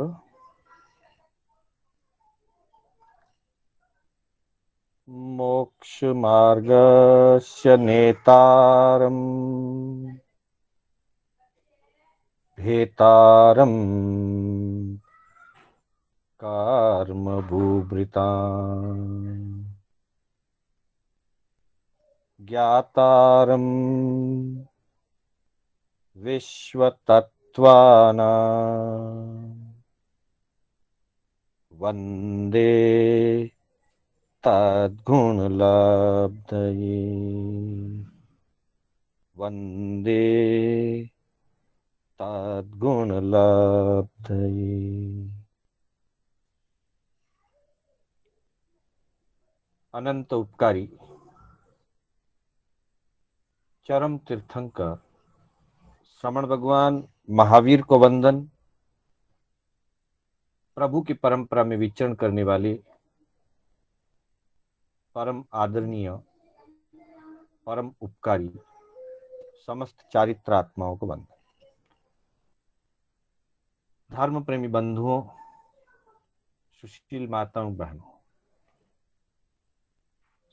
करो। मोक्ष मार्गस्य नेतारम् भेतारम् कर्मभूभृताम् ज्ञातारम् विश्वतत्त्वानाम् वन्दे तद्गुणलब्धये वन्दे तद्गुणलब्धये। अनंत उपकारी चरम तीर्थंकर श्रमण भगवान महावीर को वंदन। प्रभु की परंपरा में विचरण करने वाले परम आदरणीय परम उपकारी समस्त चारित्र आत्माओं को वंदन। धर्म प्रेमी बंधुओं, सुशील माताओं, बहनों,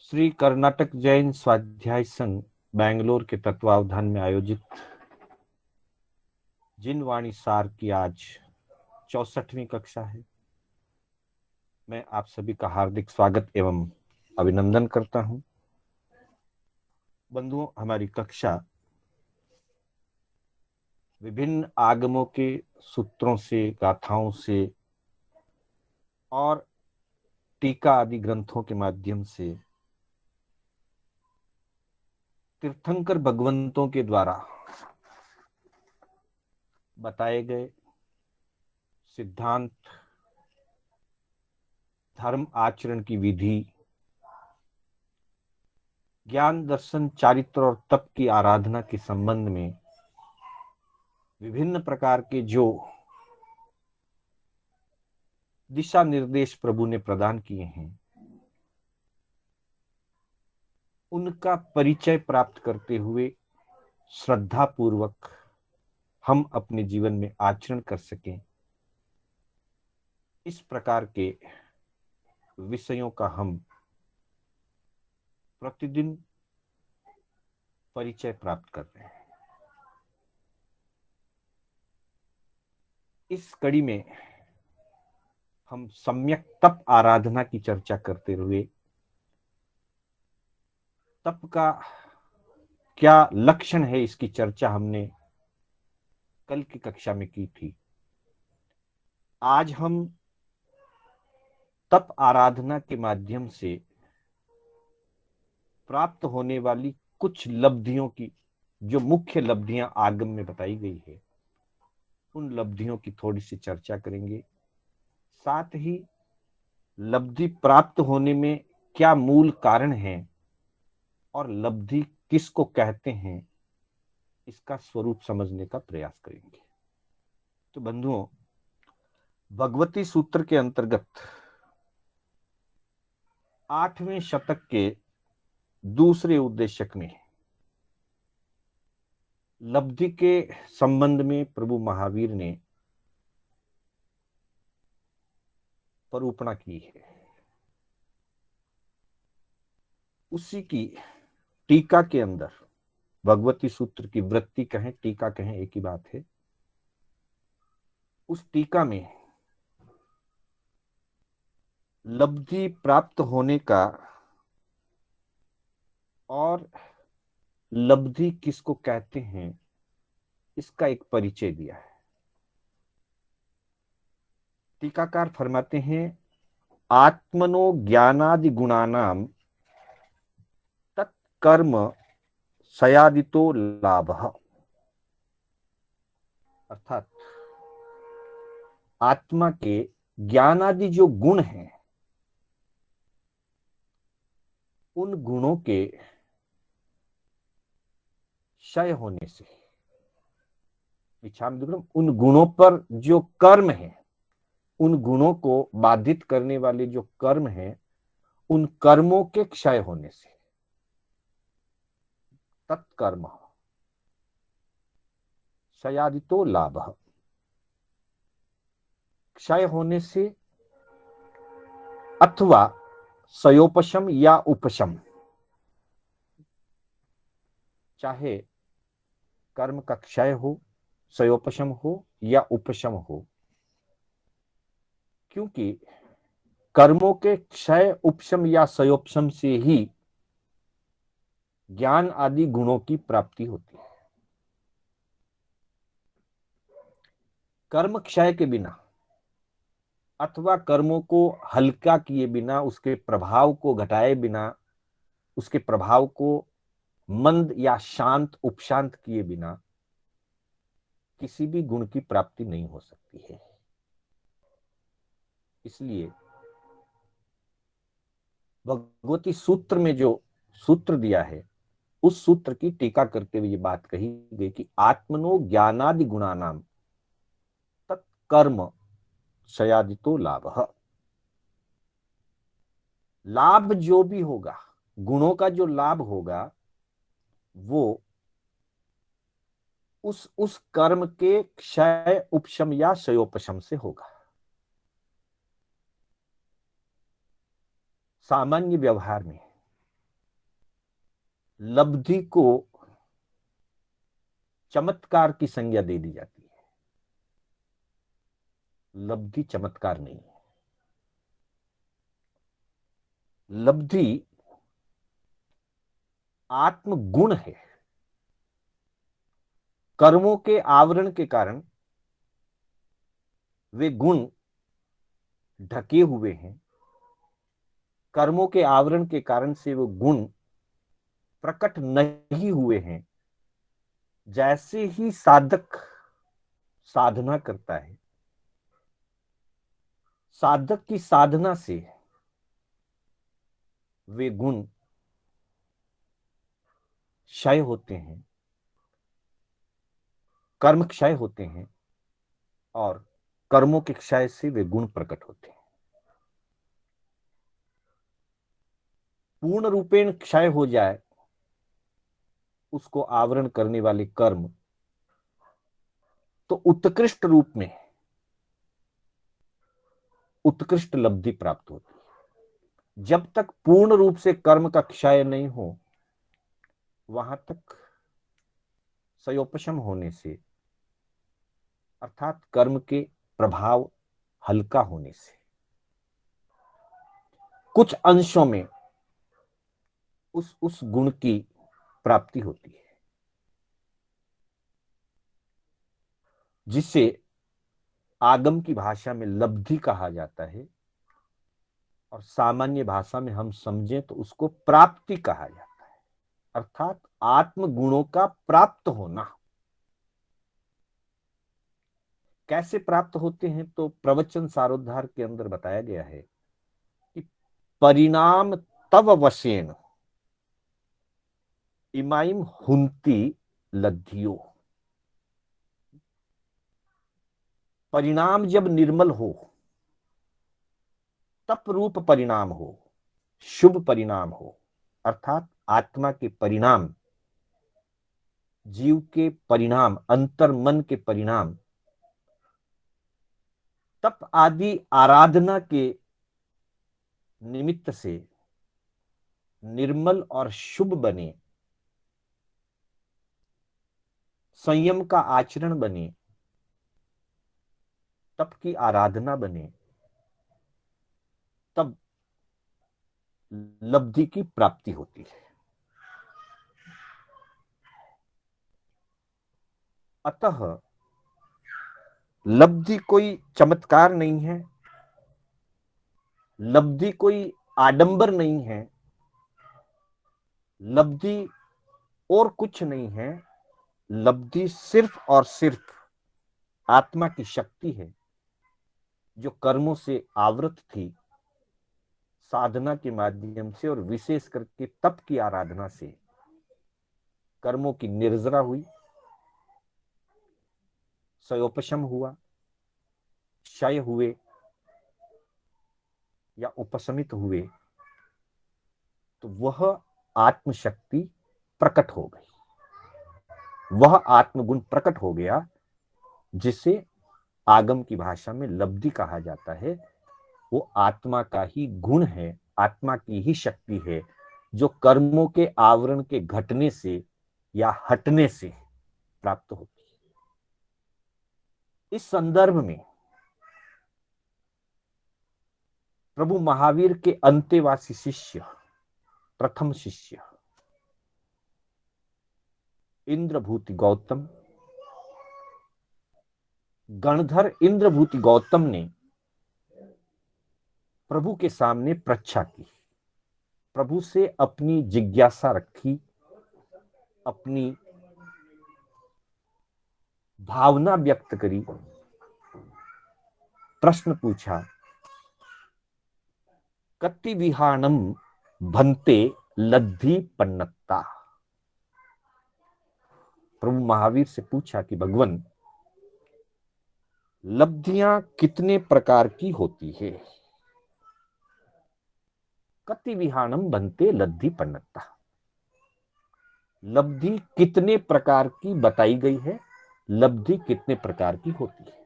श्री कर्नाटक जैन स्वाध्याय संघ बेंगलोर के तत्वावधान में आयोजित जिन वाणी सार की आज 64वीं कक्षा है, मैं आप सभी का हार्दिक स्वागत एवं अभिनंदन करता हूं। बंधुओं, हमारी कक्षा विभिन्न आगमों के सूत्रों से, गाथाओं से और टीका आदि ग्रंथों के माध्यम से तीर्थंकर भगवंतों के द्वारा बताए गए सिद्धांत, धर्म आचरण की विधि, ज्ञान दर्शन, चारित्र और तप की आराधना के संबंध में विभिन्न प्रकार के जो दिशा निर्देश प्रभु ने प्रदान किए हैं, उनका परिचय प्राप्त करते हुए श्रद्धा पूर्वक हम अपने जीवन में आचरण कर सकें, इस प्रकार के विषयों का हम प्रतिदिन परिचय प्राप्त कर रहे हैं। इस कड़ी में हम सम्यक तप आराधना की चर्चा करते हुए तप का क्या लक्षण है, इसकी चर्चा हमने कल की कक्षा में की थी। आज हम तप आराधना के माध्यम से प्राप्त होने वाली कुछ लब्धियों की, जो मुख्य लब्धियां आगम में बताई गई है, उन लब्धियों की थोड़ी सी चर्चा करेंगे। साथ ही लब्धि प्राप्त होने में क्या मूल कारण है और लब्धि किसको कहते हैं, इसका स्वरूप समझने का प्रयास करेंगे। तो बंधुओं, भगवती सूत्र के अंतर्गत 8वें शतक के दूसरे उद्देश्यक में लब्धि के संबंध में प्रभु महावीर ने परूपणा की है। उसी की टीका के अंदर, भगवती सूत्र की वृत्ति कहें, टीका कहें, एक ही बात है, उस टीका में लब्धि प्राप्त होने का और लब्धि किसको कहते हैं, इसका एक परिचय दिया है। टीकाकार फरमाते हैं, आत्मनो ज्ञानादि गुणानाम तत्कर्म सयादितो लाभः। अर्थात आत्मा के ज्ञानादि जो गुण हैं, उन गुणों के क्षय होने से, उन गुणों पर जो कर्म है, उन गुणों को बाधित करने वाले जो कर्म हैं, उन कर्मों के क्षय होने से तत्कर्म क्षयादितो लाभ क्षय होने से अथवा सयोपशम या उपशम, चाहे कर्म का क्षय हो, सयोपशम हो या उपशम हो, क्योंकि कर्मों के क्षय, उपशम या सयोपशम से ही ज्ञान आदि गुणों की प्राप्ति होती है। कर्म क्षय के बिना अथवा कर्मों को हल्का किए बिना, उसके प्रभाव को घटाए बिना, उसके प्रभाव को मंद या शांत, उपशांत किए बिना किसी भी गुण की प्राप्ति नहीं हो सकती है। इसलिए भगवती सूत्र में जो सूत्र दिया है, उस सूत्र की टीका करते हुए ये बात कही गई कि आत्मनो ज्ञानादि गुणानाम तत्कर्म क्षयादितो लाभ। लाभ जो भी होगा, गुणों का जो लाभ होगा, वो उस कर्म के क्षय, उपशम या क्षयोपशम से होगा। सामान्य व्यवहार में लब्धि को चमत्कार की संज्ञा दे दी जाती है। लब्धि चमत्कार नहीं है। लब्धि आत्म गुण है। कर्मों के आवरण के कारण वे गुण ढके हुए हैं। कर्मों के आवरण के कारण से वो गुण प्रकट नहीं हुए हैं। जैसे ही साधक साधना करता है, साधक की साधना से वे गुण क्षय होते हैं, कर्म क्षय होते हैं, और कर्मों के क्षय से वे गुण प्रकट होते हैं। पूर्ण रूपेण क्षय हो जाए उसको आवरण करने वाले कर्म, तो उत्कृष्ट रूप में उत्कृष्ट लब्धि प्राप्त होती है। जब तक पूर्ण रूप से कर्म का क्षय नहीं हो, वहां तक सयोपशम होने से, अर्थात कर्म के प्रभाव हल्का होने से, कुछ अंशों में उस गुण की प्राप्ति होती है, जिसे आगम की भाषा में लब्धि कहा जाता है, और सामान्य भाषा में हम समझें तो उसको प्राप्ति कहा जाता है। अर्थात आत्म गुणों का प्राप्त होना। कैसे प्राप्त होते हैं, तो प्रवचन सारोद्धार के अंदर बताया गया है कि परिणाम तव वशेन इमाइम हुंती लद्धियो। परिणाम जब निर्मल हो, तप रूप परिणाम हो, शुभ परिणाम हो, अर्थात आत्मा के परिणाम, जीव के परिणाम, अंतर मन के परिणाम, तप आदि आराधना के निमित्त से निर्मल और शुभ बने, संयम का आचरण बने, तप की आराधना बने, तब लब्धि की प्राप्ति होती है। अतः लब्धि कोई चमत्कार नहीं है, लब्धि कोई आडंबर नहीं है, लब्धि और कुछ नहीं है। लब्धि सिर्फ और सिर्फ आत्मा की शक्ति है, जो कर्मों से आवृत थी, साधना के माध्यम से और विशेष करके तप की आराधना से कर्मों की निर्जरा हुई, सयोपशम हुआ, क्षय हुए या उपशमित हुए, तो वह आत्मशक्ति प्रकट हो गई, वह आत्मगुण प्रकट हो गया, जिसे आगम की भाषा में लब्धि कहा जाता है, वो आत्मा का ही गुण है, आत्मा की ही शक्ति है, जो कर्मों के आवरण के घटने से या हटने से प्राप्त होती है। इस संदर्भ में प्रभु महावीर के अंतेवासी शिष्य, प्रथम शिष्य इंद्रभूति गौतम, गणधर इंद्रभूति गौतम ने प्रभु के सामने पृच्छा की, प्रभु से अपनी जिज्ञासा रखी, अपनी भावना व्यक्त करी, प्रश्न पूछा, कति विहानम भन्ते लद्धि पन्नता। प्रभु महावीर से पूछा कि भगवान, लब्धियां कितने प्रकार की होती है? कति विहानम बनते लब्धि पन्नता, लब्धि कितने प्रकार की बताई गई है, लब्धि कितने प्रकार की होती है?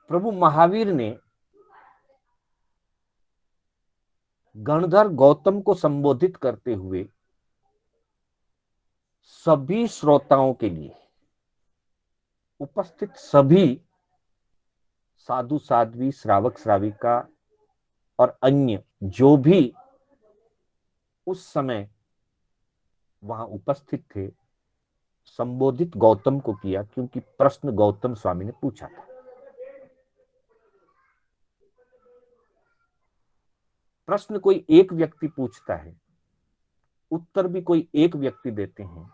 प्रभु महावीर ने गणधर गौतम को संबोधित करते हुए सभी श्रोताओं के लिए, उपस्थित सभी साधु साध्वी, श्रावक श्राविका और अन्य जो भी उस समय वहां उपस्थित थे, संबोधित गौतम को किया, क्योंकि प्रश्न गौतम स्वामी ने पूछा था। प्रश्न कोई एक व्यक्ति पूछता है, उत्तर भी कोई एक व्यक्ति देते हैं,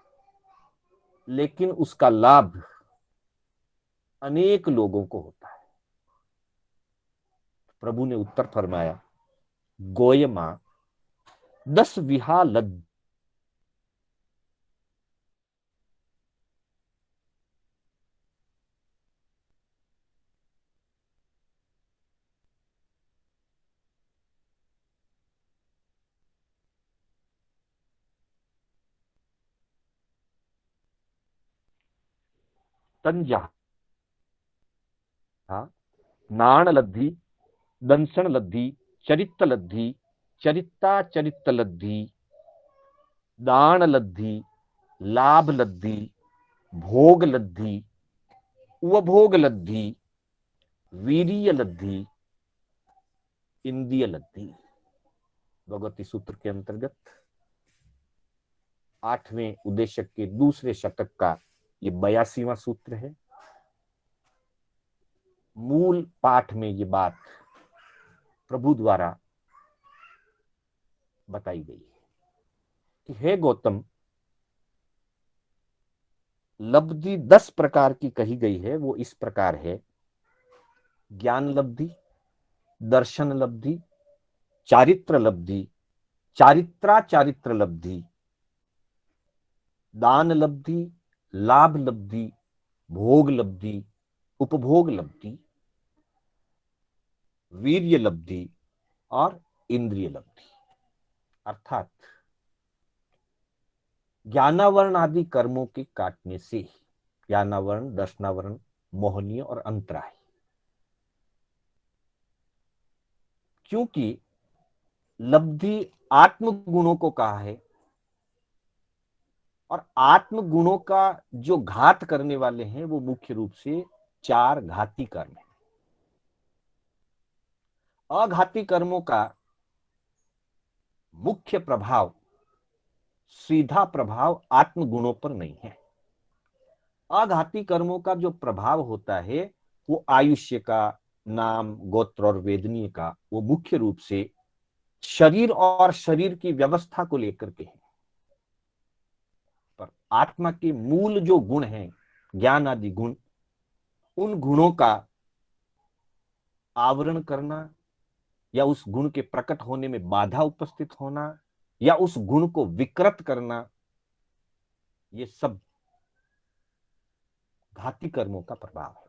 लेकिन उसका लाभ अनेक लोगों को होता है। प्रभु ने उत्तर फरमाया, गोयमा 10 विहा लद तंजा, नाण लद्धी, दंसन लद्धी, चरित लद्धी, चरिता चरित लद्धी, दान लद्धी, लाभ लद्धी, भोग लद्धी, उपभोग लद्धी, वीर्य लद्धी, इंद्रिय लद्धी। भगवती सूत्र के अंतर्गत 8वें उद्देश्य के दूसरे शतक का ये 82वां सूत्र है। मूल पाठ में ये बात प्रभु द्वारा बताई गई है कि हे गौतम, लब्धि 10 प्रकार की कही गई है। वो इस प्रकार है: ज्ञान लब्धि, दर्शन लब्धि, चारित्र लब्धि, चारित्राचारित्र लब्धि, दान लब्धि, लाभ लब्धि, भोग लब्धि, उपभोग लब्धि, वीर्य लब्धि और इंद्रिय लब्धि। अर्थात ज्ञानावरण आदि कर्मों के काटने से, ज्ञानावरण, दर्शनावरण, मोहनीय और अंतराय, क्योंकि लब्धि आत्म गुणों को कहा है, और आत्म गुणों का जो घात करने वाले हैं वो मुख्य रूप से 4 घाती कर्म है। अघाती कर्मों का मुख्य प्रभाव, सीधा प्रभाव आत्म गुणों पर नहीं है। अघाती कर्मों का जो प्रभाव होता है वो आयुष्य का, नाम, गोत्र और वेदनीय का, वो मुख्य रूप से शरीर और शरीर की व्यवस्था को लेकर के है। पर आत्मा के मूल जो गुण हैं, ज्ञान आदि गुण, उन गुणों का आवरण करना या उस गुण के प्रकट होने में बाधा उपस्थित होना या उस गुण को विकृत करना, ये सब घाती कर्मों का प्रभाव है।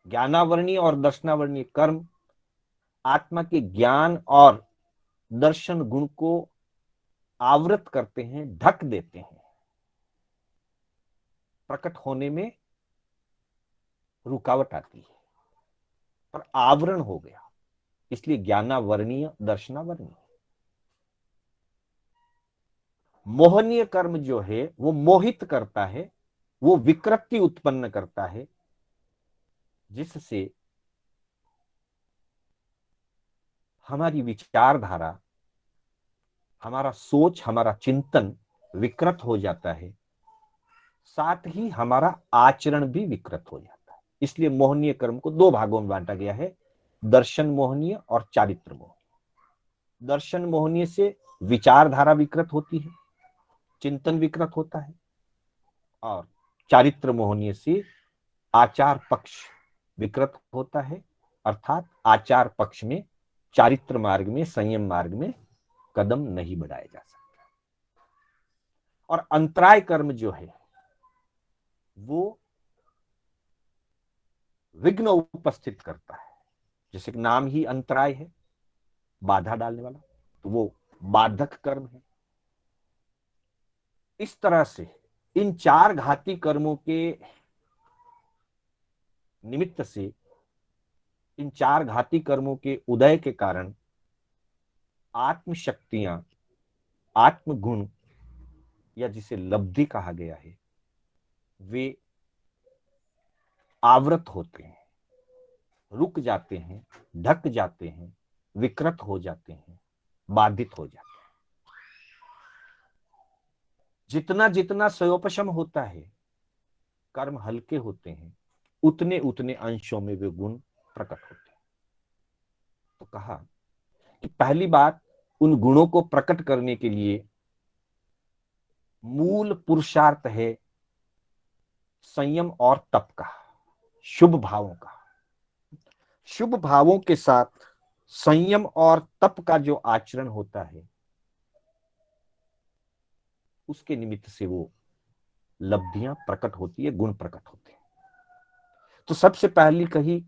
ज्ञानावरणीय और दर्शनावरणीय कर्म आत्मा के ज्ञान और दर्शन गुण को आवृत करते हैं, ढक देते हैं, प्रकट होने में रुकावट आती है, पर आवरण हो गया, इसलिए ज्ञानावरणीय दर्शनावरणीय। मोहनीय कर्म जो है वो मोहित करता है, वो विकृति उत्पन्न करता है, जिससे हमारी विचारधारा, हमारा सोच, हमारा चिंतन विकृत हो जाता है, साथ ही हमारा आचरण भी विकृत हो जाता है। इसलिए मोहनीय कर्म को दो भागों में बांटा गया है, दर्शन मोहनीय और चारित्र मोहनीय। दर्शन मोहनीय से विचारधारा विकृत होती है, चिंतन विकृत होता है, और चारित्र मोहनीय से आचार पक्ष विकृत होता है, अर्थात आचार पक्ष में, चारित्र मार्ग में, संयम मार्ग में कदम नहीं बढ़ाया जा सकता। और अंतराय कर्म जो है वो विघ्न उपस्थित करता है, जैसे कि नाम ही अंतराय है, बाधा डालने वाला, तो वो बाधक कर्म है। इस तरह से इन चार घाती कर्मों के निमित्त से, इन चार घाती कर्मों के उदय के कारण आत्म शक्तियां, आत्म गुण, या जिसे लब्धि कहा गया है, वे आवृत होते हैं, रुक जाते हैं, ढक जाते हैं, विकृत हो जाते हैं, बाधित हो जाते हैं। जितना जितना स्वयोपशम होता है, कर्म हल्के होते हैं, उतने उतने अंशों में वे गुण प्रकट होते हैं। तो कहा कि पहली बात, उन गुणों को प्रकट करने के लिए मूल पुरुषार्थ है संयम और तप का, शुभ भावों का। शुभ भावों के साथ संयम और तप का जो आचरण होता है, उसके निमित्त से वो लब्धियां प्रकट होती है, गुण प्रकट होते हैं। तो सबसे पहली कही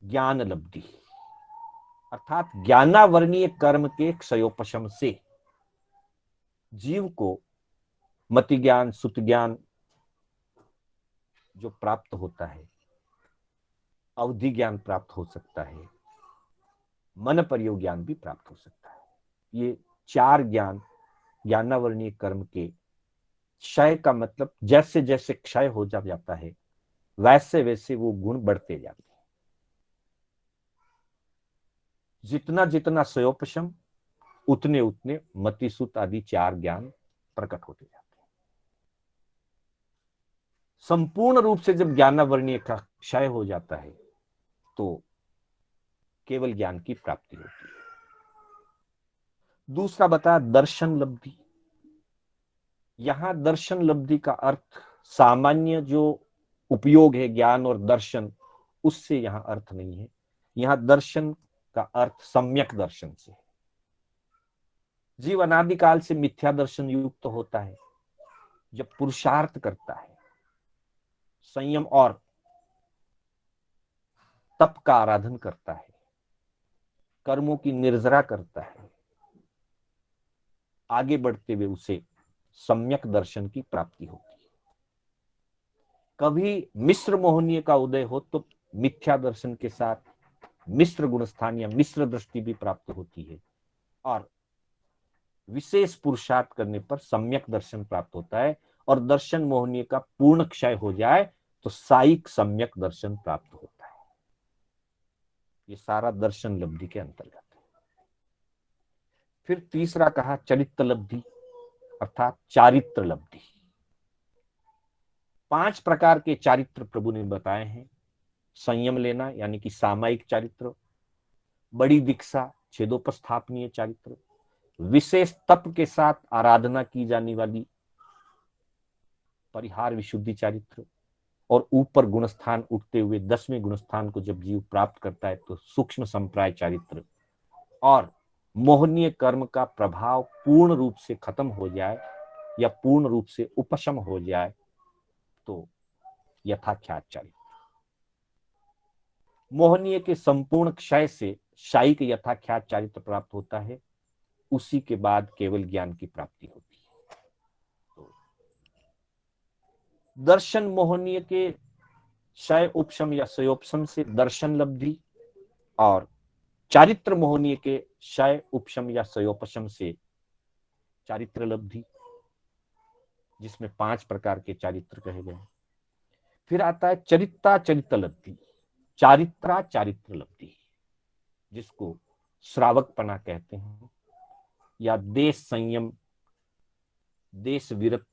ज्ञान लब्धि, अर्थात ज्ञानावरणीय कर्म के क्षयोपशम से जीव को मति ज्ञान, सुत ज्ञान जो प्राप्त होता है, अवधि ज्ञान प्राप्त हो सकता है, मन प्रयोग ज्ञान भी प्राप्त हो सकता है। ये चार ज्ञान ज्ञानावरणीय कर्म के क्षय का मतलब, जैसे जैसे क्षय हो जाता है, वैसे वैसे वो गुण बढ़ते जाते हैं। जितना जितना स्वयोपशम, उतने उतने मतिसुत आदि चार ज्ञान प्रकट होते जाते हैं। संपूर्ण रूप से जब ज्ञानावरणीय का क्षय हो जाता है, तो केवल ज्ञान की प्राप्ति होती है। दूसरा बताया दर्शन लब्धि। यहां दर्शन लब्धि का अर्थ सामान्य जो उपयोग है ज्ञान और दर्शन, उससे यहां अर्थ नहीं है। यहां दर्शन का अर्थ सम्यक दर्शन से। जीव अनादिकाल से मिथ्या दर्शन युक्त होता है, जब पुरुषार्थ करता है, संयम और तप का आराधन करता है, कर्मों की निर्जरा करता है, आगे बढ़ते हुए उसे सम्यक दर्शन की प्राप्ति होती है। कभी मिश्र मोहनीय का उदय हो तो मिथ्या दर्शन के साथ मिश्र गुणस्थान या मिश्र दृष्टि भी प्राप्त होती है, और विशेष पुरुषार्थ करने पर सम्यक दर्शन प्राप्त होता है। और दर्शन मोहनीय का पूर्ण क्षय हो जाए तो साइक सम्यक दर्शन प्राप्त होता है। ये सारा दर्शन लब्धि के अंतर्गत है। फिर तीसरा कहा चरित्र लब्धि, अर्थात चारित्र लब्धि। 5 प्रकार के चारित्र प्रभु ने बताए हैं। संयम लेना यानी कि सामायिक चारित्र, बड़ी दीक्षा छेदोपस्थापनीय चारित्र, विशेष तप के साथ आराधना की जाने वाली परिहार विशुद्धि चारित्र, और ऊपर गुणस्थान उठते हुए 10वें गुणस्थान को जब जीव प्राप्त करता है तो सूक्ष्म संप्राय चारित्र, और मोहनीय कर्म का प्रभाव पूर्ण रूप से खत्म हो जाए या पूर्ण रूप से उपशम हो जाए तो यथाख्यात चारित्र। मोहनीय के संपूर्ण क्षय से शायिक यथाख्यात चारित्र प्राप्त होता है, उसी के बाद केवल ज्ञान की प्राप्ति होती है। तो दर्शन मोहनीय के शय उपशम या शयोपशम से दर्शन लब्धि, और चारित्र मोहनीय के शय उपशम या शयोपशम से चारित्र लब्धि, जिसमें 5 प्रकार के चारित्र कहे गए। फिर आता है चरित्रा चरित्र लब्धि, चारित्रा चारित्र लब्धि, जिसको श्रावकपना कहते हैं, या देश संयम, देश विरत,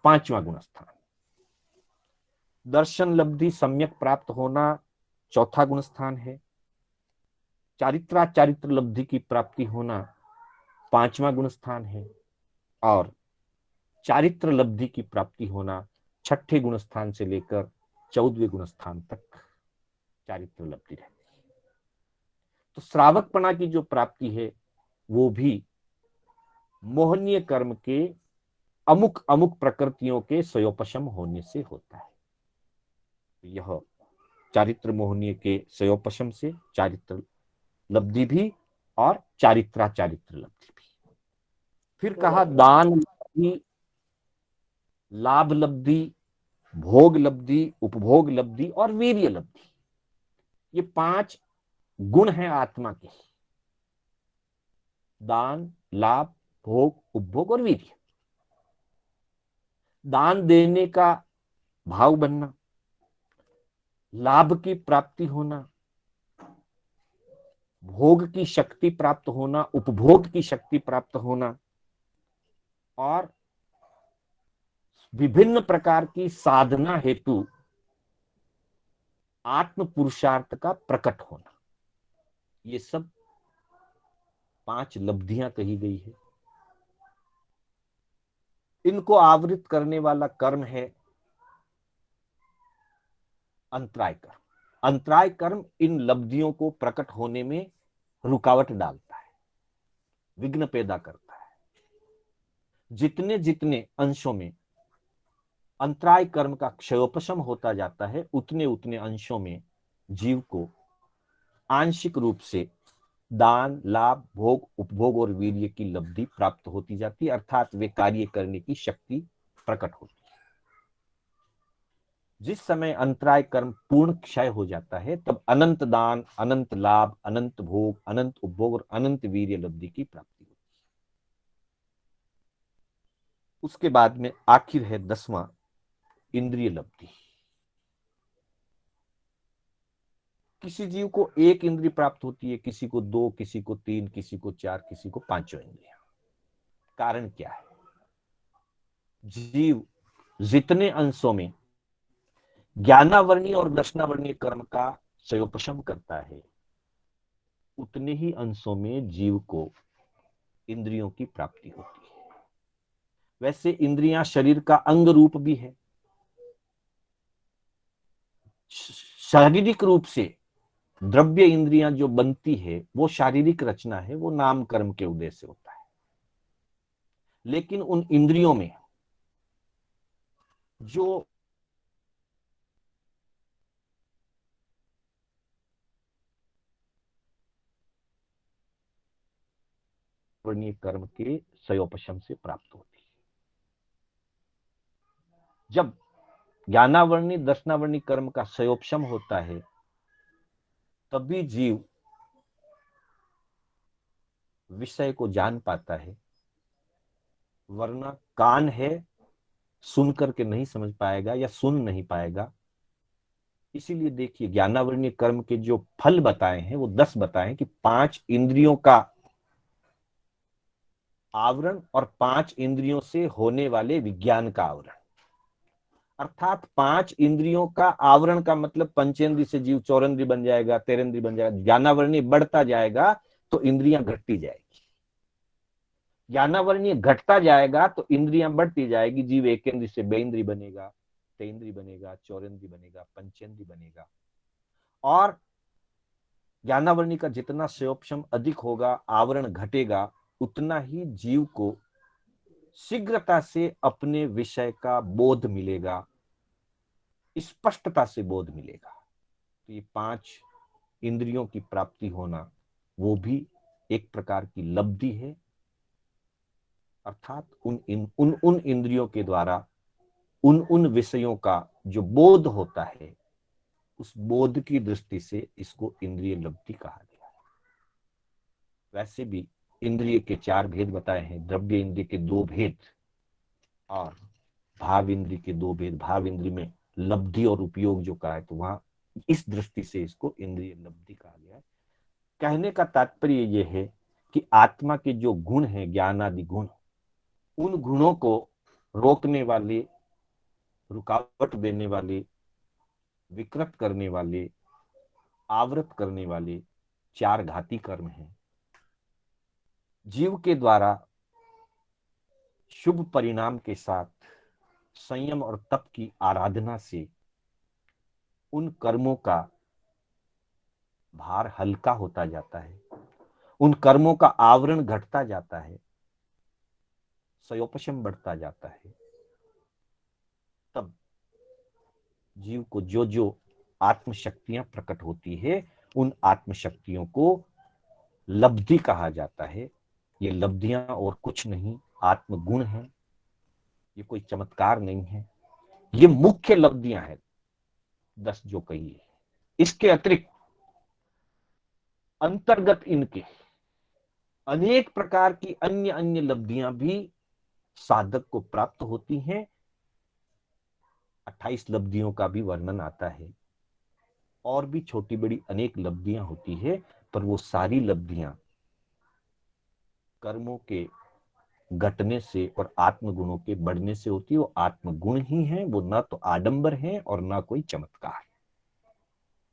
5वां गुण स्थान। दर्शन लब्धि सम्यक प्राप्त होना, 4था गुण स्थान है। चारित्रा चारित्र लब्धि की प्राप्ति होना, 5वां गुण स्थान है। और चारित्र लब्धि की प्राप्ति होना 6ठे गुण स्थान से लेकर 14वें गुण स्थान तक चारित्र लब्धि रहती है। तो श्रावकपना की जो प्राप्ति है वो भी मोहनीय कर्म के अमुक अमुक प्रकृतियों के स्वयोपशम होने से होता है। यह चारित्र मोहनीय के स्वयोपशम से चारित्र लब्धि भी और चारित्रा चारित्र लब्धि भी। फिर कहा दान लब्धि, लाभ लब्धि, भोग लब्धि, उपभोग लब्धि और वीर्य लब्धि। ये 5 गुण हैं आत्मा के, दान, लाभ, भोग, उपभोग और वीर्य। दान देने का भाव बनना, लाभ की प्राप्ति होना, भोग की शक्ति प्राप्त होना, उपभोग की शक्ति प्राप्त होना, और विभिन्न प्रकार की साधना हेतु आत्म पुरुषार्थ का प्रकट होना, ये सब 5 लब्धियां कही गई है। इनको आवृत करने वाला कर्म है अंतराय कर्म। अंतराय कर्म इन लब्धियों को प्रकट होने में रुकावट डालता है, विघ्न पैदा करता है। जितने जितने अंशों में अंतराय कर्म का क्षयोपशम होता जाता है, उतने उतने अंशों में जीव को आंशिक रूप से दान, लाभ, भोग, उपभोग और वीर्य की लब्धि प्राप्त होती जाती है, अर्थात वे कार्य करने की शक्ति प्रकट होती है। जिस समय अंतराय कर्म पूर्ण क्षय हो जाता है, तब अनंत दान, अनंत लाभ, अनंत भोग, अनंत उपभोग और अनंत वीर्य लब्धि की प्राप्ति होती है। उसके बाद में आखिर है 10वां, इंद्रिय लब्धि। किसी जीव को 1 इंद्रिय प्राप्त होती है, किसी को 2, किसी को 3, किसी को 4, किसी को 5 इंद्रियां। कारण क्या है? जीव जितने अंशों में ज्ञानावर्णीय और दर्शनावर्णीय कर्म का क्षयोपशम करता है, उतने ही अंशों में जीव को इंद्रियों की प्राप्ति होती है। वैसे इंद्रियां शरीर का अंग रूप भी है। शारीरिक रूप से द्रव्य इंद्रियां जो बनती है वो शारीरिक रचना है, वो नाम कर्म के उद्देश्य से होता है। लेकिन उन इंद्रियों में जो वर्णीय कर्म के क्षयोपशम से प्राप्त होती है। जब ज्ञानावर्णी दर्शनावर्णी कर्म का क्षयोपशम होता है, तभी जीव विषय को जान पाता है, वरना कान है, सुन करके नहीं समझ पाएगा या सुन नहीं पाएगा। इसीलिए देखिए, ज्ञानावर्णीय कर्म के जो फल बताए हैं वो 10 बताए हैं कि 5 इंद्रियों का आवरण और 5 इंद्रियों से होने वाले विज्ञान का आवरण। अर्थात 5 इंद्रियों का आवरण का मतलब पंचेंद्रिय से जीव चौरेंद्रिय बन जाएगा, तेरेंद्रिय बन जाएगा। ज्ञानावर्णीय बढ़ता जाएगा तो इंद्रियां घटती जाएगी, ज्ञानावर्णीय घटता जाएगा तो इंद्रियां बढ़ती जाएगी। जीव एकेंद्रिय से बेंद्रिय बनेगा, तेंद्रिय बनेगा, चौरेंद्रिय बनेगा, पंचेंद्रिय बनेगा। और ज्ञानावर्णीय का जितना क्षयोपशम अधिक होगा, आवरण घटेगा, उतना ही जीव को शीघ्रता से अपने विषय का बोध मिलेगा, स्पष्टता से बोध मिलेगा। तो ये 5 इंद्रियों की प्राप्ति होना वो भी एक प्रकार की लब्धि है। अर्थात उन इंद्रियों के द्वारा उन विषयों का जो बोध होता है, उस बोध की दृष्टि से इसको इंद्रिय लब्धि कहा गया है। वैसे भी इंद्रिय के 4 भेद बताए हैं, द्रव्य इंद्रिय के 2 भेद और भाव इंद्रिय के 2 भेद। भाव इंद्रिय में लब्धि और उपयोग जो कहा है, तो वहां इस दृष्टि से इसको इंद्रिय लब्धि कहा गया है। कहने का तात्पर्य यह है कि आत्मा के जो गुण हैं, ज्ञान आदि गुण, उन गुणों को रोकने वाले, रुकावट देने वाले, विकृत करने वाले, आवृत करने वाले 4 घाती कर्म हैं। जीव के द्वारा शुभ परिणाम के साथ संयम और तप की आराधना से उन कर्मों का भार हल्का होता जाता है, उन कर्मों का आवरण घटता जाता है, सयोपशम बढ़ता जाता है। तब जीव को जो जो आत्मशक्तियां प्रकट होती है, उन आत्मशक्तियों को लब्धि कहा जाता है। ये लब्धियां और कुछ नहीं, आत्मगुण है। ये कोई चमत्कार नहीं है, ये मुख्य लब्धियां हैं 10 जो कही है। इसके अतिरिक्त अंतर्गत इनके अनेक प्रकार की अन्य अन्य लब्धियां भी साधक को प्राप्त होती हैं। 28 लब्धियों का भी वर्णन आता है, और भी छोटी बड़ी अनेक लब्धियां होती है, पर वो सारी लब्धियां कर्मों के घटने से और आत्मगुणों के बढ़ने से होती है। वो आत्मगुण ही है, वो ना तो आडंबर है और ना कोई चमत्कार।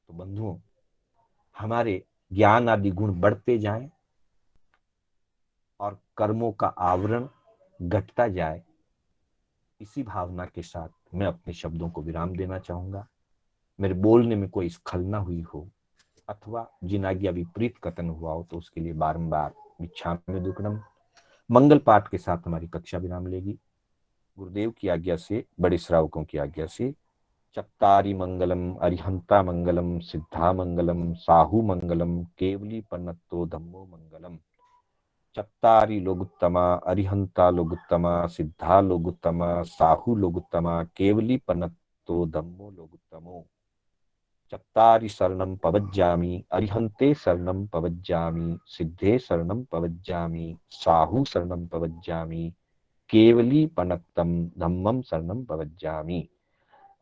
तो बंधुओं, हमारे ज्ञान आदि गुण बढ़ते जाएं और कर्मों का आवरण घटता जाए, इसी भावना के साथ मैं अपने शब्दों को विराम देना चाहूंगा। मेरे बोलने में कोई स्खलना हुई हो अथवा जिनाज्ञा विपरीत कथन हुआ हो, तो उसके लिए बारंबार मिच्छामि दुक्कडम। मंगल पाठ के साथ हमारी कक्षा विराम लेगी। गुरुदेव की आज्ञा से, बड़े श्रावकों की आज्ञा से, चत्तारि मंगलम अरिहंता मंगलम सिद्धा मंगलम साहू मंगलम केवली पन्नतो धम्मो मंगलम। चत्तारि लोगुत्तमा अरिहंता लोगुत्तमा सिद्धा लोगुत्तमा साहू लोगुत्तमा केवली पन्नतो धम्मो लोगुत्तमो। चत्तारि शरणं पवज्जामि अरिहन्ते शरणं पवज्जामि सिद्धे शरणं पवज्जामि साहू शरणं पवज्जामि केवली पनक्तम धम्मम शरणम पवज्जामि।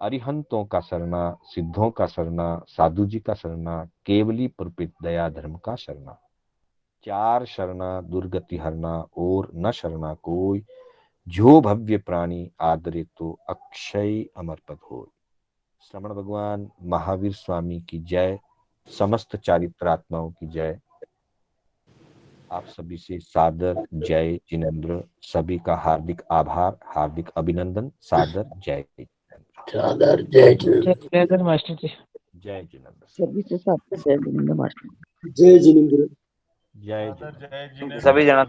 अरिहंतों का शरणा, सिद्धों का शरणा, साधु जी का शरणा, केवली पुरपित दया धर्म का शरणा। 4 शरणा दुर्गति हरना और न शरणा कोई, जो भव्य प्राणी आदरे तो अक्षय अमर पद हो। श्रवण भगवान महावीर स्वामी की जय, समस्त चारित्रात्माओं की जय। आप सभी से सादर जय जिनेन्द्र, सभी का हार्दिक आभार, हार्दिक अभिनंदन, सादर जय जिनेन्द्र। सादर जय जिनेन्द्र। जय जय मास्टर जी। जय जिनेन्द्र। सभी से साथ जय जिनेन्द्र मास्टर। जय जिनेन्द्र। जय जिनेन्द्र। सभी जना